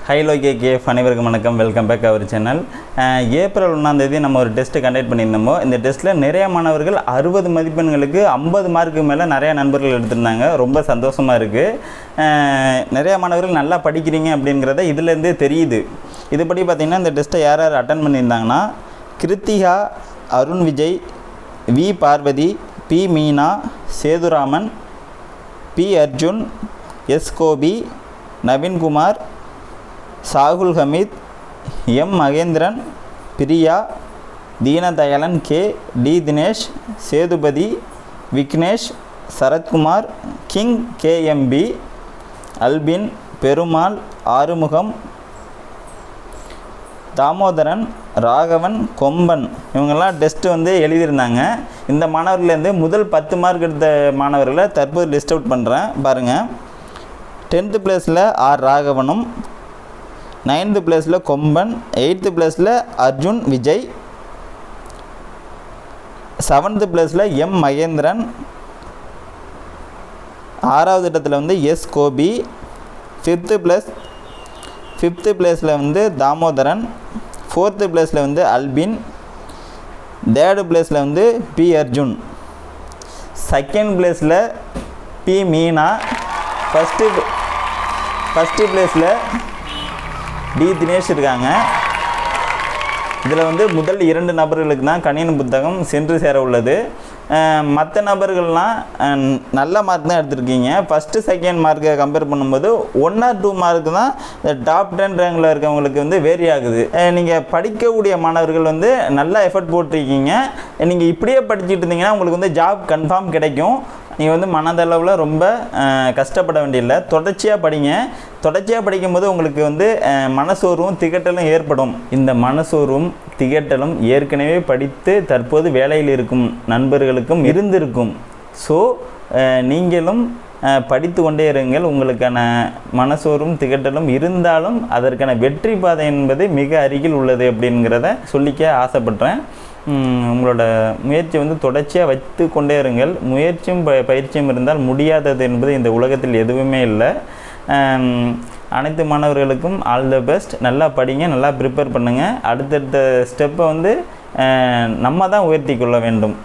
Hello KKF அனைவருக்கும் வணக்கம். Welcome back our channel. April 1ஆம் தேதி நம்ம ஒரு டெஸ்ட் கண்டக்ட் பண்ணியிருந்தோமோ. இந்த டெஸ்ட்டில் நிறைய மாணவர்கள் 60 மதிப்பெண்களுக்கு 50 மார்க்கு மேலே நிறையா நண்பர்கள் எடுத்திருந்தாங்க. ரொம்ப சந்தோஷமாக இருக்குது. நிறைய மாணவர்கள் நல்லா படிக்கிறீங்க அப்படிங்கிறத இதிலேருந்தே தெரியுது. இதுபடி பார்த்திங்கன்னா இந்த டெஸ்ட்டை யார் யார் அட்டன் பண்ணியிருந்தாங்கன்னா Krithika, Arun Vijay, V Parvathi, P Meena, Sethuraman, P Arjun, S Gopi, Naveenkumar, Sahul Hameed, M Mahendran, Priya, Deenadayalan, K, D Dinesh, Sethupathi, Vignesh, Sarathkumar, King, KMP, Albin, Perumal, Arumugam, Damodaran, Raghavan, Komban இவங்கெல்லாம் டெஸ்ட்டு எழுதியிருந்தாங்க. இந்த மாணவர்களேருந்து முதல் 10 மார்க் எடுத்த மாணவர்களை தற்போது லிஸ்ட் அவுட் பண்ணுறேன் பாருங்கள். 10th பிளேஸில் ஆர் ராகவனும், 9th பிளேஸில் கொம்பன், 8th பிளேஸில் அர்ஜுன் விஜய், 7th பிளேஸில் எம் மகேந்திரன், 6வது இடத்துல எஸ் கோபி, 5th பிளேஸில் தாமோதரன், 4th பிளேஸில் அல்பின், 3rd பிளேஸில் பி அர்ஜுன், 2nd பிளேஸில் பி மீனா, ஃபஸ்ட்டு பிளேஸில் டி தினேஷ் இருக்காங்க. இதில் முதல் 2 நபர்களுக்கு தான் கணியன் புத்தகம் சென்று சேர உள்ளது. மற்ற நபர்கள்லாம் நல்ல மார்க் தான் எடுத்திருக்கீங்க. ஃபஸ்ட்டு செகண்ட் மார்க்கை கம்பேர் பண்ணும்போது 1 or 2 மார்க் தான் இந்த டாப் 10 ரேங்கில் இருக்கவங்களுக்கு வேரி ஆகுது. நீங்கள் படிக்கக்கூடிய மாணவர்கள் நல்லா எஃபர்ட் போட்டிருக்கீங்க. நீங்கள் இப்படியே படிச்சுட்டு இருந்தீங்கன்னா உங்களுக்கு ஜாப் கன்ஃபார்ம் கிடைக்கும். நீங்கள் மனதளவில் ரொம்ப கஷ்டப்பட வேண்டியதில்லை. தொடர்ச்சியாக படிங்க. தொடர்ச்சியாக படிக்கும்போது உங்களுக்கு மனசோர்வும் திகட்டலும் ஏற்படும். இந்த மனசோர்வும் திகட்டலும் ஏற்கனவே படித்து தற்போது வேலையில் இருக்கும் நண்பர்களுக்கும் இருந்திருக்கும். ஸோ நீங்களும் படித்து கொண்டே இருங்கள். உங்களுக்கான மனசோர்வும் திகட்டலும் இருந்தாலும் அதற்கான வெற்றி பாதை என்பது மிக அருகில் உள்ளது அப்படிங்கிறத சொல்லிக்க ஆசைப்பட்றேன். உங்களோட முயற்சி தொடர்ச்சியாக வைத்து கொண்டே இருங்கள். முயற்சியும் பயிற்சியும் இருந்தால் முடியாதது என்பது இந்த உலகத்தில் எதுவுமே இல்லை. அனைத்து மாணவர்களுக்கும் ஆல் த பெஸ்ட். நல்லா படிங்க, நல்லா ப்ரிப்பேர் பண்ணுங்கள். அடுத்தடுத்த ஸ்டெப்பை நம்ம தான் உயர்த்தி கொள்ள வேண்டும்.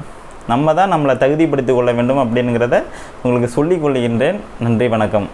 நம்ம தான் நம்மளை தகுதிப்படுத்திக் கொள்ள வேண்டும் அப்படிங்கிறத உங்களுக்கு சொல்லிக் கொள்கின்றேன். நன்றி, வணக்கம்.